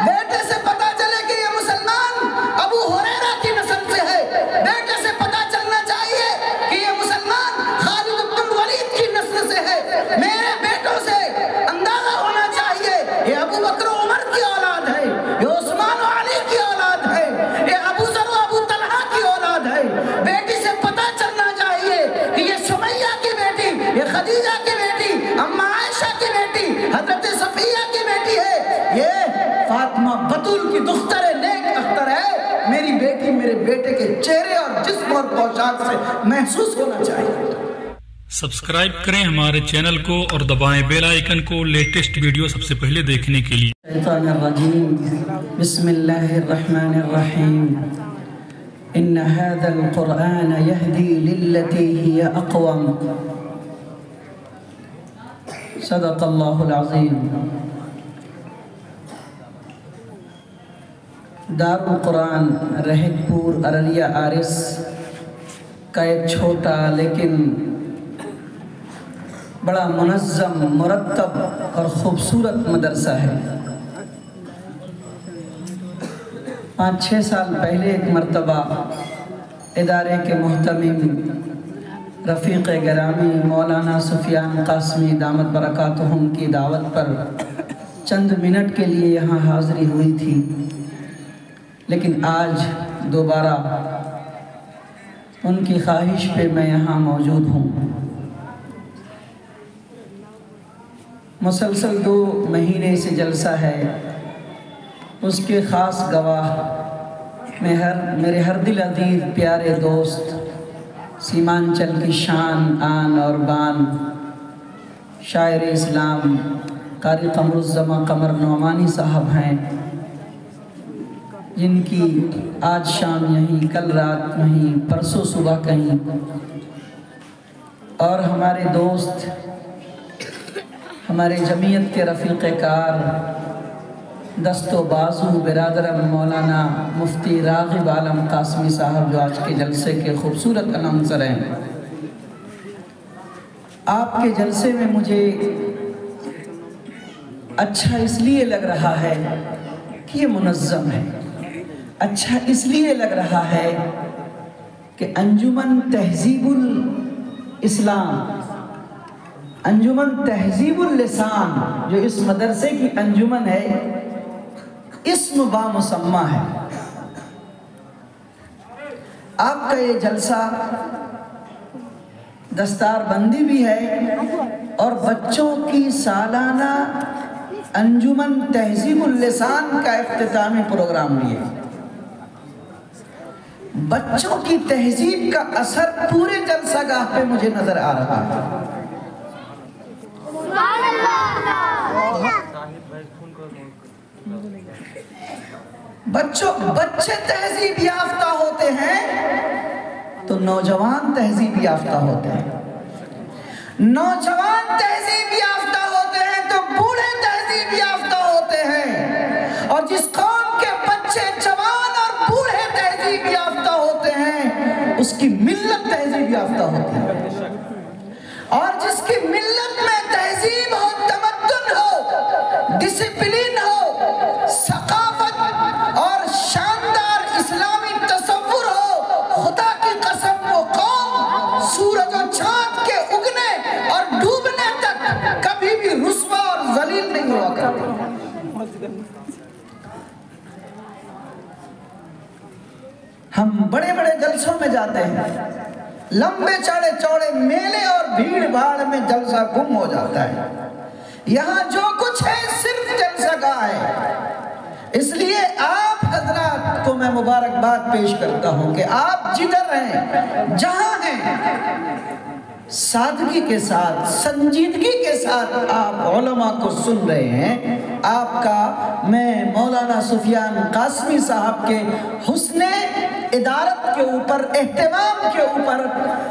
بیٹے سے پتا چلے کہ یہ مسلمان ابو ہریرہ کی نسل سے ہے، بیٹے سے پتا چلنا چاہیے کہ یہ مسلمان خالد بن ولید کی نسل سے ہے، میرے بیٹوں سے اندازہ ہونا چاہیے یہ ابو بکر و عمر کی اولاد ہے، یہ عثمان و علی کی اولاد ہے، یہ ابو ذر و ابو طلحہ کی اولاد ہے۔ بیٹی سے پتا چلنا چاہیے کہ یہ سمیہ کی بیٹی، یہ خدیجہ کی بیٹی، اما عائشہ کی بیٹی، حضرت صفیہ کی بیٹی ہے، یہ فاطمہ بطول کی دختر نیک اختر ہے۔ میری بیٹی میرے بیٹے کے چہرے اور جسم اور پوشاک سے محسوس ہونا چاہیے۔ سبسکرائب کریں ہمارے چینل کو اور دبائیں بیل آئیکن کو لیٹسٹ ویڈیو سب سے پہلے دیکھنے کے لیے۔ الشیطان الرجیم، بسم اللہ الرحمن الرحیم، ان هذا القرآن يهدي للتي هي اقوم، صدق اللہ العظیم۔ دار القرآن رہک پور ارلیہ آرس کا ایک چھوٹا لیکن بڑا منظم، مرتب اور خوبصورت مدرسہ ہے۔ 5-6 سال پہلے ایک مرتبہ ادارے کے محتمم رفیق گرامی مولانا سفیان قاسمی دامت برکاتہم کی دعوت پر چند منٹ کے لیے یہاں حاضری ہوئی تھی، لیکن آج دوبارہ ان کی خواہش پہ میں یہاں موجود ہوں۔ مسلسل 2 مہینے سے جلسہ ہے، اس کے خاص گواہ میرے ہر دل عزیز پیارے دوست سیمانچل کی شان، آن اور بان، شاعر اسلام قاری قمر الزماں قمر نعمانی صاحب ہیں، جن کی آج شام یہیں، کل رات وہیں، پرسوں صبح کہیں، اور ہمارے دوست، ہمارے جمعیت کے رفیق کار، دست و بازو برادرم مولانا مفتی راغب عالم قاسمی صاحب جو آج کے جلسے کے خوبصورت اناؤنسر ہیں۔ آپ کے جلسے میں مجھے اچھا اس لیے لگ رہا ہے کہ یہ منظم ہے، اچھا اس لیے لگ رہا ہے کہ انجمن تہذیب الاسلام، انجمن تہذیب اللسان جو اس مدرسے کی انجمن ہے، اسم با مسمہ ہے۔ آپ کا یہ جلسہ دستار بندی بھی ہے اور بچوں کی سالانہ انجمن تہذیب اللسان کا اختتامی پروگرام بھی ہے۔ بچوں کی تہذیب کا اثر پورے جلسہ گاہ پہ مجھے نظر آ رہا ہے۔ بچے تہذیب یافتہ ہوتے ہیں تو نوجوان تہذیب یافتہ ہوتے ہیں، نوجوان تہذیب یافتہ ہوتے ہیں تو بوڑھے تہذیب یافتہ ہوتے ہیں، اور جس قوم کے بچے جوان اور بوڑھے تہذیب یافتہ ہوتے ہیں اس کی ملت تہذیب یافتہ ہوتی ہے، اور جس کی ملت میں تہذیب ہو، تمدن ہو، ڈسپلین ہو، ثقافت اور شاندار اسلامی تصور ہو، خدا کی قسم وہ قوم سورج و چاند کے اگنے اور ڈوبنے تک کبھی بھی رسوا اور ذلیل نہیں ہوا کرتی۔ ہم بڑے بڑے جلسوں میں جاتے ہیں، لمبے چوڑے میلے اور بھیڑ بھاڑ میں جلسہ گم ہو جاتا ہے۔ یہاں جو کچھ ہے صرف جلسہ گاہ ہے، اس لیے آپ حضرات کو میں مبارکباد پیش کرتا ہوں کہ آپ جدھر ہیں، جہاں ہیں، سادگی کے ساتھ، سنجیدگی کے ساتھ آپ علماء کو سن رہے ہیں۔ آپ کا میں مولانا سفیان قاسمی صاحب کے حسن ادارت کے اوپر، اہتمام کے اوپر،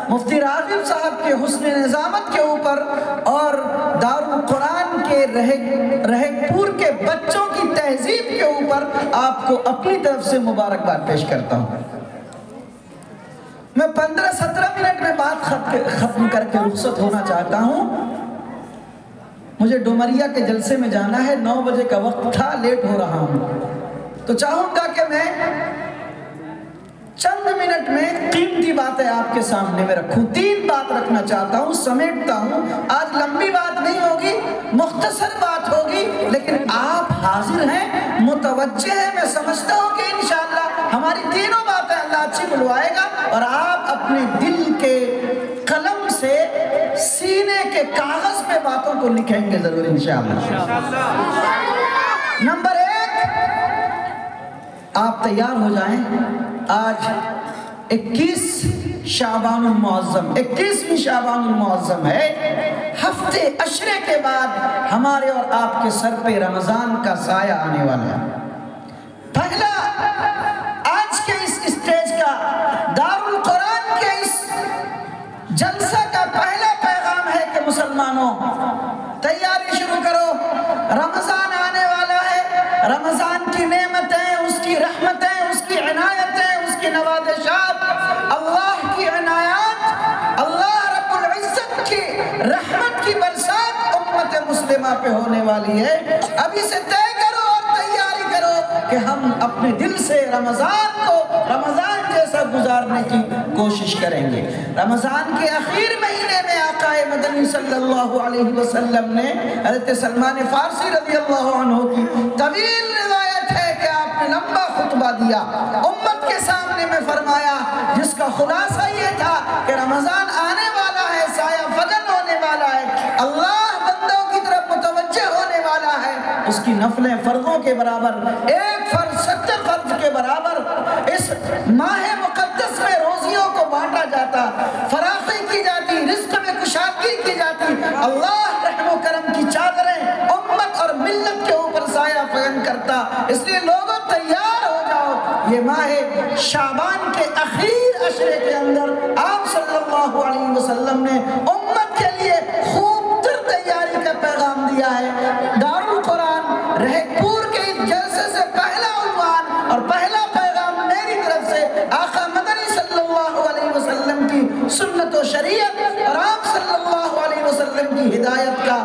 مفتی راغب صاحب کے حسن نظامت کے اوپر، اور دارالقرآن کے رہک پور کے بچوں کی تہذیب کے اوپر آپ کو اپنی طرف سے مبارکباد پیش کرتا ہوں۔ میں 15-17 منٹ میں بات ختم کر کے رخصت ہونا چاہتا ہوں۔ مجھے ڈومریا کے جلسے میں جانا ہے، 9 بجے کا وقت تھا، لیٹ ہو رہا ہوں، تو چاہوں گا کہ میں چند منٹ میں قیمتی باتیں آپ کے سامنے میں رکھوں۔ 3 بات رکھنا چاہتا ہوں، سمیٹتا ہوں۔ آج لمبی بات نہیں ہوگی، مختصر بات ہوگی، لیکن آپ حاضر ہیں، متوجہ ہیں۔ میں سمجھتا ہوں کہ انشاءاللہ ہماری تینوں باتیں اللہ اچھی بلوائے گا، اور آپ اپنے دل کے قلم سے سینے کے کاغذ پہ باتوں کو لکھیں گے ضرور انشاءاللہ۔ نمبر 1، آپ تیار ہو جائیں۔ آج 21 شعبان المعظم، 21ویں شعبان المعظم ہے۔ ہفتے عشرے کے بعد ہمارے اور آپ کے سر پہ رمضان کا سایہ آنے والا ہے۔ پہلا آج کے اس اسٹیج کا، دارالقرآن کے اس جلسہ کا پہلا پیغام ہے کہ مسلمانوں تیاری شروع کرو، رمضان آنے والا ہے۔ رمضان کی نعمتیں، اس کی رحمتیں، اس کی عنایتیں، اس کی نوازشات، اللہ کی عنایات، اللہ رب العزت کی رحمت کی برسات امت مسلمہ پہ ہونے والی ہے۔ ابھی سے طے کرو اور تیاری کرو کہ ہم اپنے دل سے رمضان کو رمضان جیسا گزارنے کی کوشش کریں گے۔ رمضان کے آخر مہینے میں آقا مدنی صلی اللہ علیہ وسلم نے حضرت سلمان فارسی رضی اللہ عنہ کی طویل روایت ہے کہ آپ نے لمبا خطبہ دیا، امت کے سامنے میں فرمایا، جس کا خلاصہ یہ تھا کہ رمضان آنے والا ہے، سایہ فگن ہونے والا ہے، اللہ بندوں کی طرف متوجہ ہونے والا ہے۔ اس کی نفلیں فرضوں کے برابر، ایک فرض 70 فرض کے برابر اس ماہ مقدس میں روزیوں کو بانٹا جاتا، فراخی کی جاتی، رزق میں کشادگی کی جاتی، اللہ رحم و کرم کی چادریں امت اور ملت کے اوپر سایہ فگن کرتا۔ اس لیے لوگوں تیار ہو جاؤ، یہ ماہ شعبان کے اخیر عشرے کے اندر آپ صلی اللہ علیہ وسلم نے امت کے لیے خوب تر تیاری کا پیغام دیا ہے۔ دارالقرآن رہکپور کے اس جلسے سے پہلا عنوان اور پہلا پیغام میری طرف سے آقا مدنی صلی اللہ علیہ وسلم کی سنت و شریعت اور آپ صلی اللہ علیہ وسلم کی ہدایت کا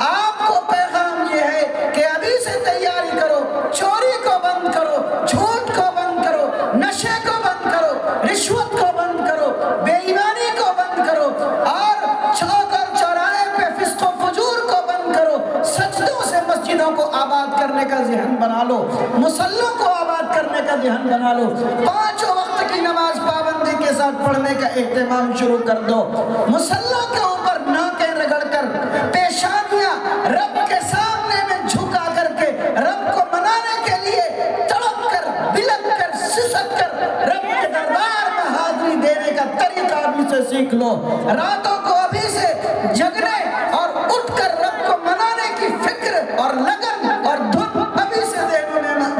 آپ کو پیغام یہ ہے کہ ابھی سے تیاری کرو، چوری کو بند کرو، جھوٹ کو بند کرو، نشے کو بند کرو، رشوت کو بند کرو، بے ایمانی کو بند کرو، اور چوک اور چوراہے پہ فسق و فجور کو بند کرو، سجدوں سے مسجدوں کو آباد کرنے کا ذہن بنا لو، مصلوں کو آباد کرنے کا ذہن بنا لو، 5 وقت کی نماز پابندی کے ساتھ پڑھنے کا اہتمام شروع کر دو، مصلوں کے اوپر ناکیں رگڑ کر، پیشانیاں رب کے سامنے میں جھکا کر کے، رب کو منانے کے لیے تڑپ کر، بلک کر، سسک کر رب کے دربار میں حاضری دینے کا طریقہ ابھی سے سیکھ لو۔ راتوں کو ابھی سے جگنے اور اٹھ کر رب کو منانے کی فکر اور لگن اور دھن ابھی سے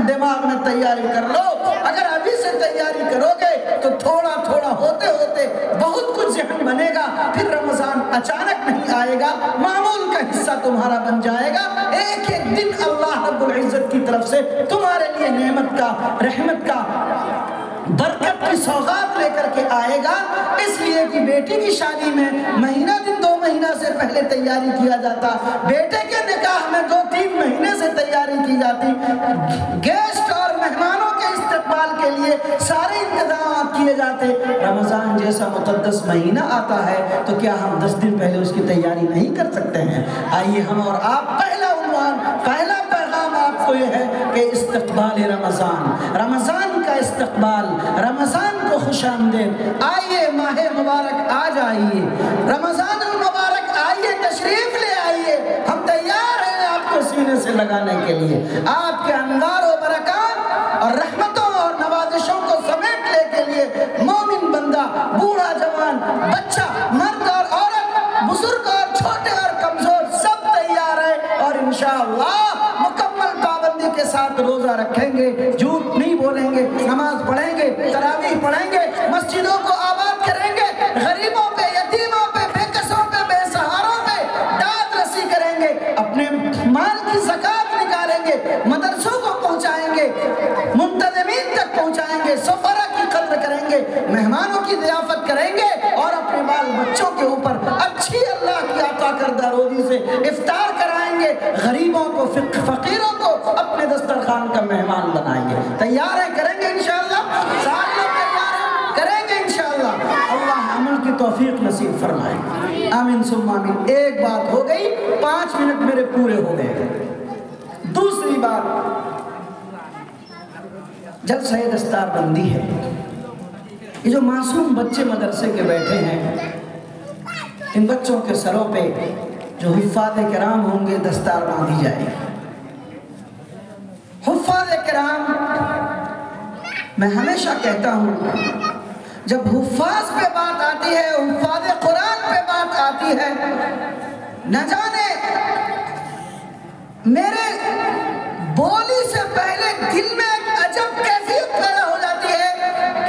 دماغ میں تیاری کر لو۔ اگر ابھی سے تیاری کرو گے تو تھوڑا تھوڑا ہوتے ہوتے بہت کچھ ذہن بنے گا، پھر رمضان اچانک نہیں آئے گا، معمول کا حصہ تمہارا بن جائے گا۔ ایک ایک دن اللہ رب العزت کی طرف سے تمہارے لیے نعمت کا، رحمت کا، برکت کی سوغات لے کر کے آئے گا۔ اس لیے کہ بیٹی کی شادی میں مہینہ دن 2 مہینہ سے پہلے تیاری کیا جاتا، بیٹے کے نکاح میں 2-3 مہینے سے تیاری کی جاتی، گیسٹ اور مہمانوں کے استقبال کے لیے سارے انتظامات کیے جاتے۔ رمضان جیسا مقدس مہینہ آتا ہے تو کیا ہم 10 دن پہلے اس کی تیاری نہیں کر سکتے ہیں؟ آئیے ہم اور آپ پہلا عنوان، پہلا پیغام آپ کو یہ ہے کہ استقبال رمضان، رمضان کا استقبال، رمضان کو خوش آمدید۔ آئیے ماہ مبارک آ جائیے، رمضان المبارک آئیے، تشریف لے آئیے، ہم تیار ہیں آپ کو سینے سے لگانے کے لیے، آپ کے انوار و برکات اور رحمتوں اور نوازشوں کو سمیٹنے کے لیے مومن بندہ، بوڑھا جوان، بچہ، مرد اور عورت، بزرگ اور چھوٹے اور کمزور سب تیار ہیں، اور انشاءاللہ مکمل پابندی کے ساتھ روزہ رکھیں گے، جھوٹ نہیں بولیں گے، نماز پڑھیں گے، تراویح پڑھیں گے، مسجدوں کو آباد کریں گے، غریبوں پہ، یتیموں پہ، بے کسوں پہ، بے سہاروں پہ داد رسی کریں گے، اپنے مال کی زکات نکالیں گے، مدرسوں کو پہنچائیں گے، منتظمین تک پہنچائیں گے، سفرہ کی قدر کریں گے، مہمانوں کی ضیافت کریں گے، اور اپنے بال بچوں کے اوپر اچھی اللہ کی عطا کردہ روزی سے افطار کرائیں گے، غریبوں کو فقیروں کو اپنے دسترخوان کا مہمان بنائیں گے۔ تیار ہیں؟ کریں گے انشاءاللہ؟ سارے لوگ تیار ہیں؟ کریں گے انشاءاللہ۔ اللہ عمل کی توفیق نصیب فرمائے، آمین ثم آمین۔ ایک بات ہو گئی، 5 منٹ میرے پورے ہو گئے۔ دوسری بات، جلسہ دستار بندی ہے، یہ جو معصوم بچے مدرسے کے بیٹھے ہیں، ان بچوں کے سروں پہ جو حفاظ کرام ہوں گے دستار باندھی جائے گی۔ حفاظ کرام، میں ہمیشہ کہتا ہوں جب حفاظ پہ بات آتی ہے، حفاظ قرآن پہ بات آتی ہے، نہ جانے میرے بولی سے پہلے دل میں ایک عجب کیفیت پیدا ہو جاتی ہے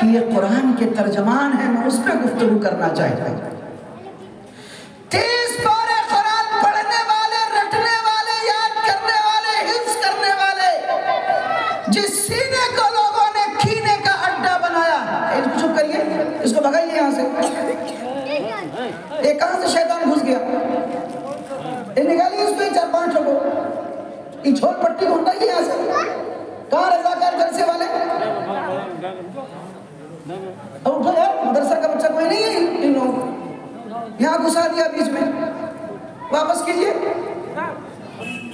کہ یہ قرآن کے ترجمان ہیں، میں اس پہ گفتگو کرنا چاہتا ہوں۔ 30 پارے قرآن پڑھنے والے، رٹنے والے، یاد کرنے والے، حفظ کرنے والے، جس سینے کو لوگوں نے کھینے کا اڈا بنایا، چپ کریے، اس کو بھگائیے یہاں سے، ایک کہاں سے شیطان گھس گیا، نکالیے اس کو 4-5 کو، یہ چھوڑ پٹی کو ہٹائیے یہاں سے، کہاں رضاکار جلسے والے؟ اب اٹھو یار، مدرسہ کا بچہ کوئی نہیں ہے ان لوگوں، یہاں گھسا دیا بیچ میں، واپس کیجئے،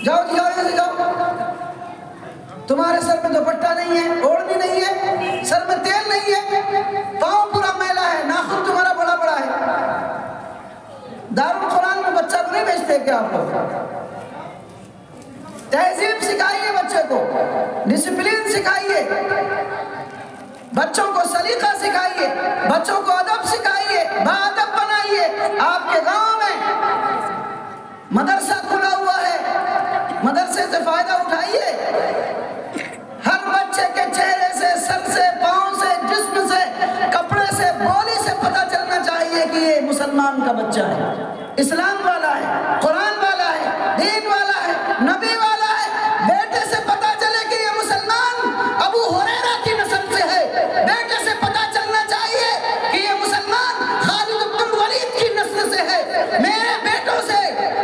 جاؤ جی، جاؤ یہاں سے جاؤ۔ تمہارے سر میں دوپٹہ نہیں ہے، اوڑھنی نہیں ہے، سر میں تیل نہیں ہے، پاؤں پورا میلا ہے، ناخن تمہارا بڑا بڑا ہے۔ دارالقرآن میں بچہ کو نہیں بھیجتے کیا آپ کو؟ تہذیب سکھائیے بچے کو، ڈسپلین سکھائیے، بچوں کو سلیقہ سکھائیے، بچوں کو ادب سکھائیے، باادب بنائیے۔ آپ کے گاؤں میں مدرسہ کھلا ہوا ہے، مدرسے سے فائدہ اٹھائیے۔ ہر بچے کے چہرے سے، سر سے، پاؤں سے، جسم سے، کپڑے سے، بولی سے پتہ چلنا چاہیے کہ یہ مسلمان کا بچہ ہے، اسلام والا ہے، قرآن والا ہے، دین والا ہے، نبی والا ہے۔ بیٹے سے پتہ چلے کہ یہ مسلمان ابو ہریرہ کی نسل سے ہے، بیٹے سے پتہ چلنا چاہیے کہ یہ مسلمان خالد بن ولید کی نسل سے ہے۔ میرے بیٹوں سے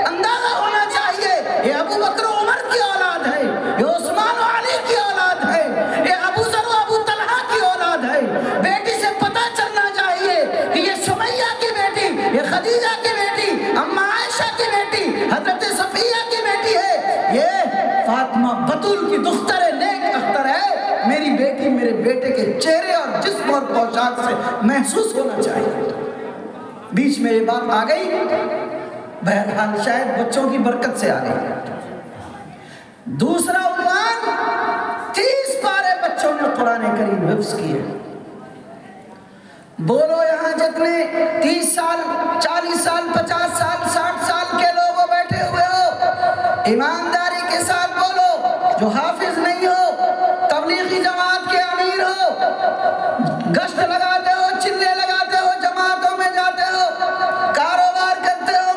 اندازہ ہونا چاہیے یہ ابو بکر و عمر کی اولاد ہے، یہ عثمان و علی کی اولاد ہے، یہ ابو ذر و ابو طلحہ کی اولاد ہے۔ بیٹی سے پتہ چلنا چاہیے کہ یہ سمیہ کی بیٹی، یہ خدیجہ کی بیٹی، اماں عائشہ کی بیٹی، حضرت صفیہ کی بیٹی ہے، یہ فاطمہ بطول کی دختر نیک اختر ہے۔ میری بیٹی میرے بیٹے کے چہرے اور جسم اور پوشاک سے محسوس ہونا چاہیے۔ بیچ میں یہ بات آ گئی، بہرحال شاید بچوں کی برکت سے آ گئی۔ دوسرا عنوان، 30 پارے بچوں نے قرآن کریم حفظ کیے۔ بولو یہاں جتنے 30 سال، 40 سال، 50 سال، 60 سال کے لوگ بیٹھے ہوئے ہو، ایمانداری کے ساتھ بولو، جو حافظ نہیں ہو، تبلیغی جماعت کے امیر ہو، گشت لگاتے ہو، چلے لگاتے ہو، جماعتوں میں جاتے ہو، کاروبار کرتے ہو،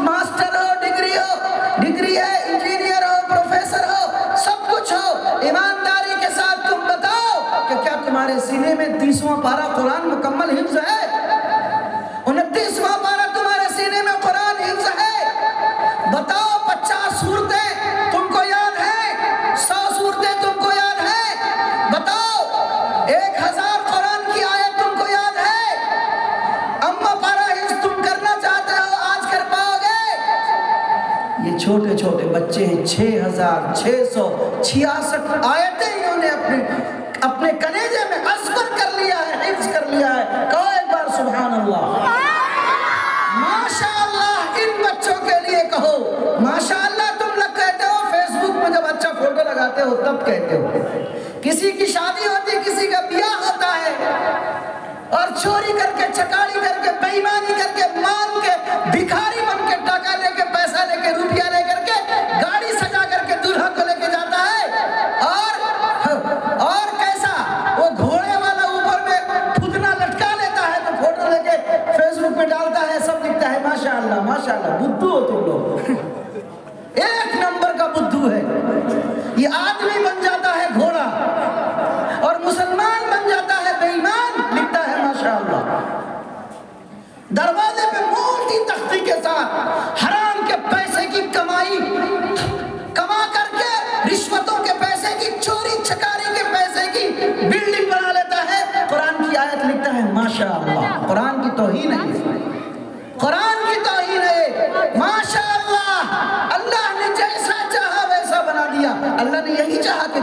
ماسٹر ہو، ڈگری ہے، انجینئر ہو، پروفیسر ہو، سب کچھ ہو، ایمانداری کے ساتھ تم بتاؤ کہ کیا تمہارے سینے میں 30واں پارہ قرآن مکمل حفظ ہے؟ 29واں پارہ تمہارے سینے میں قرآن حفظ ہے؟ بتاؤ 50 صورتیں تم کو یاد ہیں؟ 100 صورتیں تم کو یاد ہیں؟ بتاؤ 1000 قرآن کی آیت تم کو یاد ہے؟ اما پارہ حفظ تم کرنا چاہتے ہو، آج کر پاؤ گے؟ یہ چھوٹے چھوٹے بچے ہیں، 6666 آیتیں انہوں نے اپنے کلیجے میں اذکر کر لیا ہے، حفظ کر لیا ہے۔ کہو ایک بار سبحان اللہ، ماشاءاللہ۔ ان بچوں کے لیے کہو ماشاءاللہ۔ تم لوگ کہتے ہو فیس بک میں جب اچھا فوٹو لگاتے ہو تب کہتے ہو، کسی کی شادی ہوتی، کسی کا بیاہ ہوتا ہے، اور چوری کر کے، چکاڑی کر کے، بے ایمانی کر کے، مان کے، بھکاری بن کے، ٹاکا لے کے، پیسہ لے کے، روپیہ لے کر کے، گاڑی سجا کر کے دلہا کو لے کے جاتا ہے، اور کیسا وہ گھوڑے والا اوپر میں پھدنا لٹکا لیتا ہے تو فوٹو لے کے فیس بک میں ڈالتا ہے، سب لکھتا ہے ماشاءاللہ ماشاءاللہ۔ بدھو ہو تم لوگ، ایک نمبر کا بدھو ہے۔ یہ آدمی بن جاتا ہے گھوڑا اور مسلمان بن جاتا ہے بے ایمان، لکھتا ہے ماشاءاللہ۔ دروازے پہ موٹی تختی کے ساتھ حرام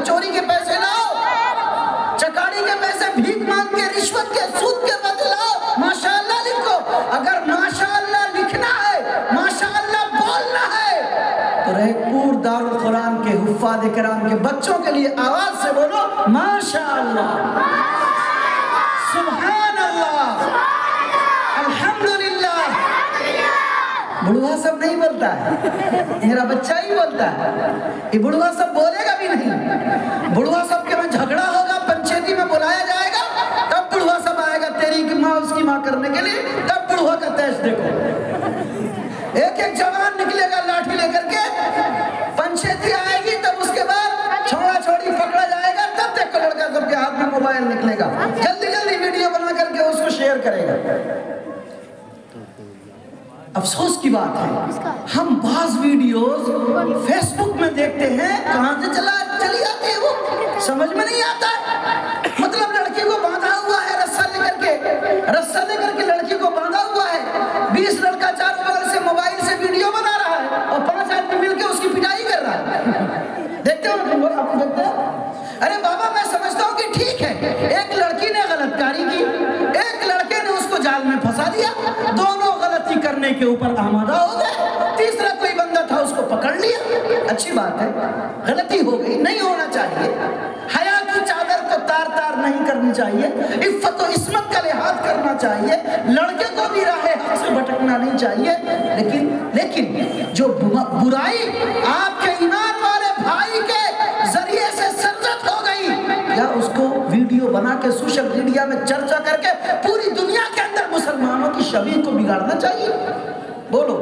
چوری کے پیسے لاؤ، چکاڑی کے پیسے بھیک مانگ کے، رشوت کے، سود کے بدلے لاؤ، ماشاءاللہ لکھو۔ اگر ماشاءاللہ لکھنا ہے، ماشاءاللہ بولنا ہے، تو رہپور دارالقرآن کے حفاظ کرام کے بچوں کے لیے آواز سے بولو ماشاءاللہ، سبحان اللہ، الحمدللہ۔ بڑھوا سب نہیں بولتا ہے، میرا بچہ ہی بولتا ہے، یہ بڑھوا سب بولے گا بھی نہیں۔ بڑھوا سب کے میں جھگڑا ہوگا، پنچیتی میں بلایا جائے گا، تب بڑھوا سب آئے گا تیری کی ماں اس کی ماں کرنے کے لیے، تب بڑھوا کا تیش دیکھو۔ ایک ایک جوان نکلے گا لاٹھی لے کر کے، پنچیتی آئے گی، تب اس کے بعد چھوڑا چھوڑی پکڑا جائے گا، تب دیکھو لڑکا سب کے ہاتھ میں موبائل نکلے گا، جلدی جلدی ویڈیو بنا کر کے اس کو شیئر کرے گا۔ افسوس کی بات ہے، ہم بعض ویڈیوز فیس بک میں دیکھتے ہیں، کہاں سے چلی آتی ہے وہ سمجھ میں نہیں آتا ہے۔ مطلب لڑکی کو باندھا ہوا ہے رسہ لے کر کے لڑکی کو باندھا ہوا ہے، 20 لڑکا چاروں بغل سے موبائل سے ویڈیو بنا رہا ہے اور 5 آدمی مل کے اس کی پٹائی کر رہا ہے۔ دیکھتے ہو نا آپ دیکھتے ہیں؟ ارے بابا میں سمجھتا ہوں کہ ٹھیک ہے، ایک لڑکی نے غلط کاری کی، ایک لڑکے نے اس کو جال میں پھنسا دیا، دونوں غلطی کرنے کے اوپر آمادہ ہو گئے، تیسرا کوئی بندہ تھا اس کو پکڑ لیا، اچھی بات ہے، غلطی ہو گئی، نہیں ہونا چاہیے، حیا کی چادر کو تار تار نہیں کرنی چاہیے، عفت و عصمت کا لحاظ کرنا چاہیے، لڑکے کو بھی راہ حق سے بھٹکنا نہیں چاہیے، لیکن جو برائی آپ کے ایمان والے بھائی کے ذریعے سے سرزد ہو گئی، یا اس کو ویڈیو بنا کے سوشل میڈیا میں چرچا کر کے پوری دنیا کے اندر مسلمانوں کی شبیہ کو بگاڑنا چاہیے؟ بولو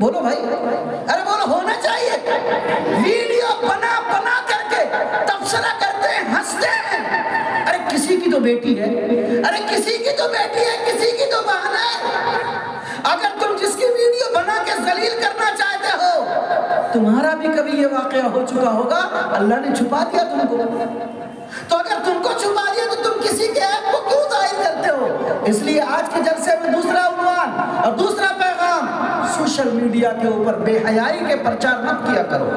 بھائی، ارے بولو، ہونا چاہیے۔ ویڈیو بنا کر کے تبصرہ کرتے ہیں، ہنستے ہیں، ارے کسی کی تو بیٹی ہے، ارے کسی کی تو بیٹی ہے، کسی کی تو بہن ہے۔ اگر تم جس کی ویڈیو بنا کے ذلیل کرنا چاہتے ہو، تمہارا بھی کبھی یہ واقعہ ہو چکا ہوگا، اللہ نے چھپا دیا تم کو، تو اگر تم کو چھپا دیا تو تم کسی کے عیب کو کیوں ظاہر کرتے ہو؟ اس لیے آج کے جلسے میں دوسرا عنوان اور دوسرا پیغام، سوشل میڈیا کے اوپر بے حیائی کے پرچار مت کیا کرو۔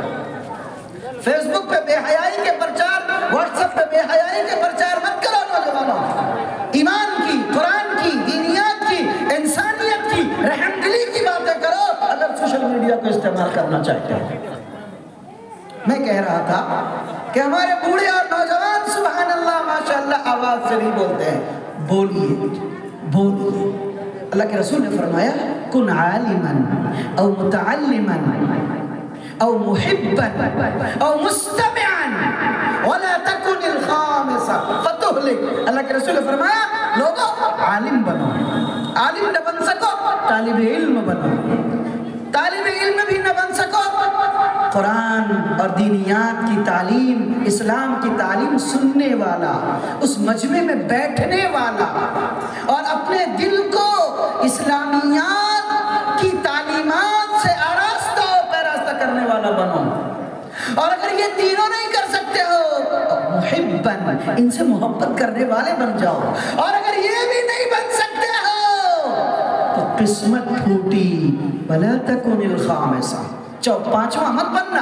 فیس بک پہ بے حیائی کے پرچار، واٹس ایپ پہ بے حیائی کے پرچار مت کرو نوجوانوں۔ ایمان کی، قرآن کی، دینیات کی، انسانیت کی، رحم دلی کی باتیں کرو اگر سوشل میڈیا کو استعمال کرنا چاہتے ہو۔ میں کہہ رہا تھا کہ ہمارے بوڑھے اور نوجوان سبحان اللہ ماشاءاللہ آواز سے نہیں بولتے ہیں، بولیے۔ اللہ کے رسول نے فرمایا کن عالما او متعلما او محبا او مستمعا ولا تکن الخامسا فتہلک۔ اللہ کے رسول نے فرمایا لوگوں عالم بنو، عالم نہ بن سکو طالب علم بنو، طالب علم بھی نہ بن سکو قرآن اور دینیات کی تعلیم، اسلام کی تعلیم سننے والا، اس مجمع میں بیٹھنے والا اور اپنے دل کو اسلامیات کی تعلیمات سے آراستہ و پیراستہ کرنے والا بنو۔ اور اگر یہ تینوں نہیں کر سکتے ہو تو محباً، ان سے محبت کرنے والے بن جاؤ، اور اگر یہ بھی نہیں بن سکتے ہو تو قسمت پھوٹی وَلَا تَكُنِ الْخَامِسَةَ، پانچواں مت بننا،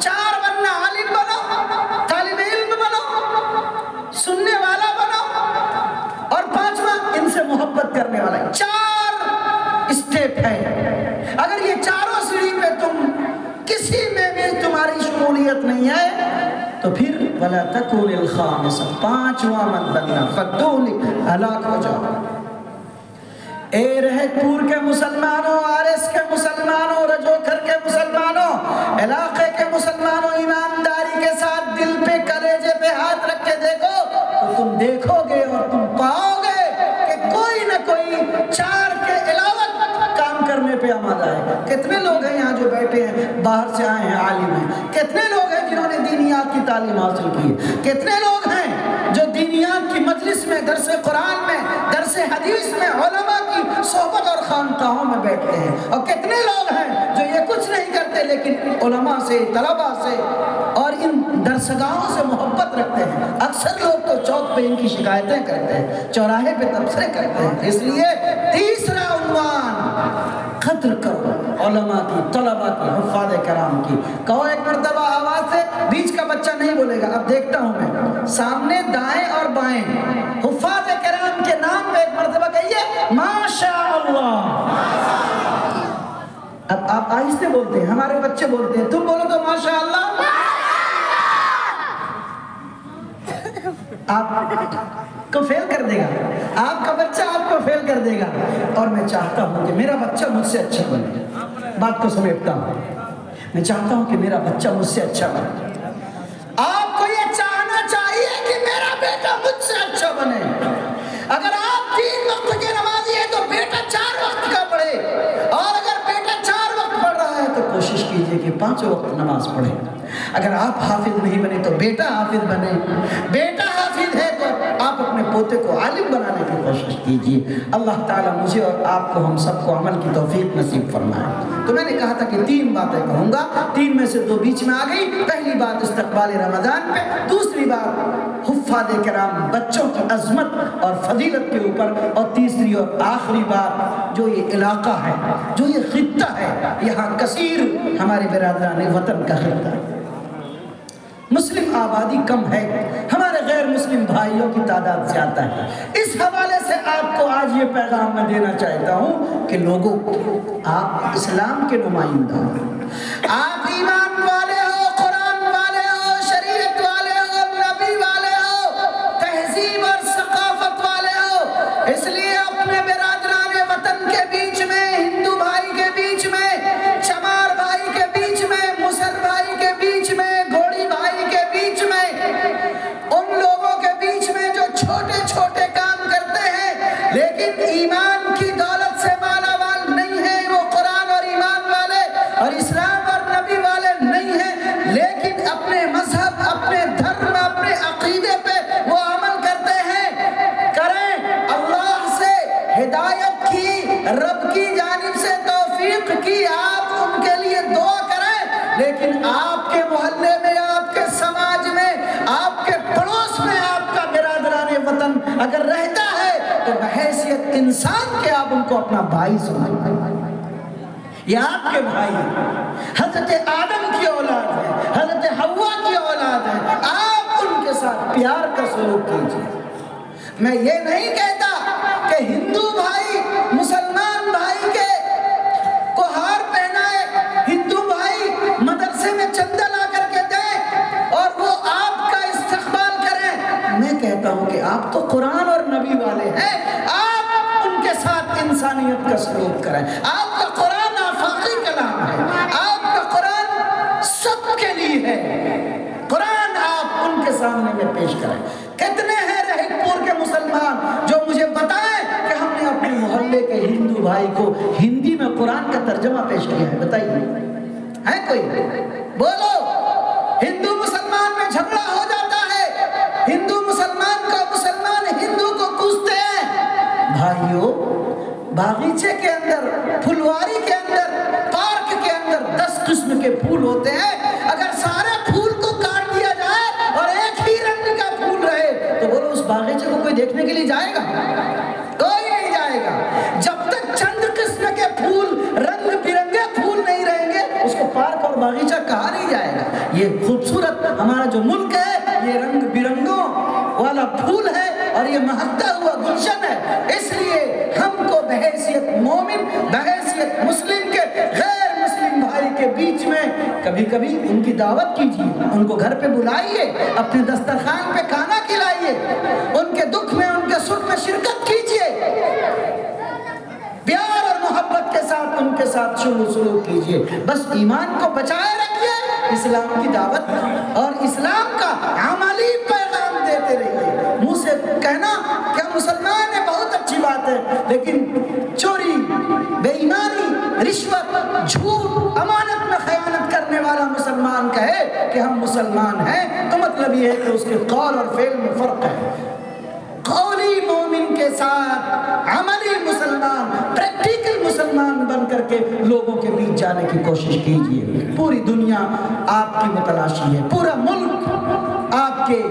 4 بننا، عالم بنو، طالب علم بنو، سننے والا بنو، اور 5واں ان سے محبت کرنے والا۔ 4 اسٹیپ ہے، اگر یہ چاروں سیڑھی پہ تم کسی میں بھی تمہاری شمولیت نہیں ہے تو پھر وَلَا تَكُنِ الْخَامِسَةَ، 5واں مت بننا، فَتُہْلِكَ، ہلاک ہو جاؤ۔ اے رہپور کے مسلمانوں، آرس کے مسلمانوں، رجوکھر کے مسلمانوں، علاقے کے مسلمانوں، ایمانداری کے ساتھ دل پہ کلیجے پہ ہاتھ رکھ کے دیکھو تو تم دیکھو گے اور تم پاؤ گے کہ کوئی نہ کوئی 4 کے علاوہ کام کرنے پہ آمادہ ہے۔ کتنے لوگ ہیں یہاں جو بیٹھے ہیں باہر سے آئے ہیں، عالم ہیں، کتنے لوگ ہیں جنہوں نے دینیات کی تعلیم حاصل کی ہے، کتنے لوگ ہیں جو دینیات کی مجلس میں، درس قرآن میں، درس حدیث میں، علماء کی صحبت اور خانقاہوں میں بیٹھتے ہیں، اور کتنے لوگ ہیں جو یہ کچھ نہیں کرتے لیکن علماء سے، طلباء سے اور ان درسگاہوں سے محبت رکھتے ہیں۔ اکثر لوگ تو چوک پہ ان کی شکایتیں کرتے ہیں، چوراہے پہ تبصرے کرتے ہیں۔ اس لیے تیسرا عنوان، قدر کرو علماء کی، طلباء کی، حفاظ کرام کی۔ کہو ایک مرتبہ آواز سے، بیچ کا بچہ نہیں بولے گا. اب دیکھتا ہوں میں سامنے دائیں اور بائیں حفاظ کرام کے نام پہ ایک مرتبہ کہیے ماشاء اللہ. اب آپ آہستہ بولتے ہیں, ہمارے بچے بولتے ہیں, تم بولو تو ماشاء اللہ. آپ کو فیل کر دے گا, آپ کا بچہ آپ کو فیل کر دے گا. اور میں چاہتا ہوں کہ میرا بچہ مجھ سے اچھا بنے. بات کو سمیٹتا ہوں, میں چاہتا ہوں کہ میرا بچہ مجھ سے اچھا بنے. آپ کو یہ چاہنا چاہیے کہ میرا بیٹا مجھ سے اچھا بنے. اگر آپ 3 وقت کے نمازی ہیں تو بیٹا 4 وقت کا پڑھے, اور اگر بیٹا 4 وقت پڑھ رہا ہے تو کوشش کیجئے کہ 5 وقت نماز پڑھے. اگر آپ حافظ نہیں بنے تو بیٹا حافظ بنے. بیٹا حافظ ہے تو آپ اپنے پوتے کو عالم بنانے کی کوشش کیجئے. اللہ تعالیٰ مجھے اور آپ کو, ہم سب کو عمل کی توفیق نصیب فرمائے. تو میں نے کہا تھا کہ 3 باتیں کہوں گا, 3 میں سے 2 بیچ میں آ گئی. پہلی بات استقبال رمضان پہ, دوسری بات حفاظ کرام بچوں کی عظمت اور فضیلت کے اوپر, اور تیسری اور آخری بات جو یہ علاقہ ہے, جو یہ خطہ ہے, یہاں کثیر ہمارے برادران وطن کا خطہ ہے. مسلم آبادی کم ہے, ہمارے غیر مسلم بھائیوں کی تعداد زیادہ ہے. اس حوالے سے آپ کو آج یہ پیغام میں دینا چاہتا ہوں کہ لوگوں, آپ اسلام کے نمائندہ ہو, آپ ایمان والے ہو, قرآن والے ہو, شریعت والے ہو, نبی والے ہو, تہذیب اور ثقافت والے ہو. اس لیے اپنے برادران وطن کے بیچ میں, ہندو بھائی کے بیچ میں, چمار بھائی کے بیچ میں, مسل بھائی کے بیچ میں, گھوڑی بھائی کے بیچ میں, ان لوگوں کے بیچ میں جو چھوٹے چھوٹے کام کرتے ہیں لیکن ایمان کی دولت سے مالا مال نہیں ہے, وہ قرآن اور ایمان والے اور اسلام اور نبی والے نہیں ہیں, لیکن اپنے مذہب, اپنے دھرم, اپنے عقیدے پہ وہ عمل کرتے ہیں, کریں. اللہ سے ہدایت کی, رب کی جانب سے توفیق کی, آپ ان کے لیے دعا کریں. لیکن آپ کے محلے میں, آپ کے سماج میں, آپ کے پڑوس میں آپ کا برادران وطن اگر رہتا ہے تو بحیثیت انسان کے آپ ان کو اپنا بھائی سمجھیں. یہ آپ کے بھائی حضرت آدم کی اولاد ہے, حضرت حوا کی اولاد ہے, آپ ان کے ساتھ پیار کا سلوک کیجیے. میں یہ نہیں کہتا کہ ہندو بھائی مسلمان بھائی کے کو ہار پہنائے, ہندو بھائی مدرسے میں چندہ لا کر کے دیں اور وہ آپ کا استقبال کریں. میں کہتا ہوں کہ آپ تو قرآن اور نبی والے ہیں, آپ ان کے ساتھ انسانیت کا سلوک کریں. آپ کا قرآن آفاقی کلام ہے, آپ کا قرآن سب کے لیے ہے. قرآن آپ ان کے سامنے میں پیش کریں. کتنے ہیں رحیق پور کے مسلمان جو مجھے بتائیں کہ ہم نے اپنے محلے کے ہندو بھائی کو ہندی میں قرآن کا ترجمہ پیش کیا ہے؟ بتائیے, ہے کوئی؟ بولو. ہندو مسلمان میں جھگڑا ہو جاتا ہے, ہندو مسلمان کا مسلمان ہندو کو کوستے ہیں. بھائیو, باغیچے کے اندر, پھلواری کے اندر, پارک کے اندر 10 قسم کے پھول ہوتے ہیں. اگر سارے پھول کو کاٹ دیا جائے اور ایک ہی رنگ کا پھول رہے تو بولو اس باغیچے کو کوئی دیکھنے کے لیے جائے گا؟ کوئی نہیں جائے گا. جب تک چند قسم کے پھول, رنگ برنگے پھول نہیں رہیں گے اس کو پارک اور باغیچہ کہا نہیں جائے گا. یہ خوبصورت ہمارا جو ملک ہے یہ رنگ برنگوں والا پھول ہے اور یہ مہکتا ہوا گلشن ہے. اس لیے ہم کو بحیثیت مومن, بحیثیت مسلم کے غیر مسلم بھائی کے بیچ میں کبھی کبھی ان کی دعوت کیجیے, ان کو گھر پہ بلائیے, اپنے دسترخوان پہ کھانا کھلائیے, ان کے دکھ میں, ان کے سکھ میں شرکت کیجیے. پیار اور محبت کے ساتھ ان کے ساتھ سلوک کیجیے. بس ایمان کو بچائے رکھیے, اسلام کی دعوت اور اسلام کا عملی پیغام دیتے رہیے. منہ سے کہنا کہ ہم مسلمان ہیں بہت اچھی بات ہے, لیکن چوری, بے ایمانی, رشوت, جھوٹ, امانت میں خیانت کرنے والا مسلمان کہے کہ ہم مسلمان ہیں تو مطلب یہ ہے کہ اس کے قول اور فعل میں فرق ہے. قولی مومن کے ساتھ عملی مسلمان, پریکٹیکل مسلمان بن کر کے لوگوں کے بیچ جانے کی کوشش کیجیے. پوری دنیا آپ کی متلاشی ہے, پورا ملک آپ کے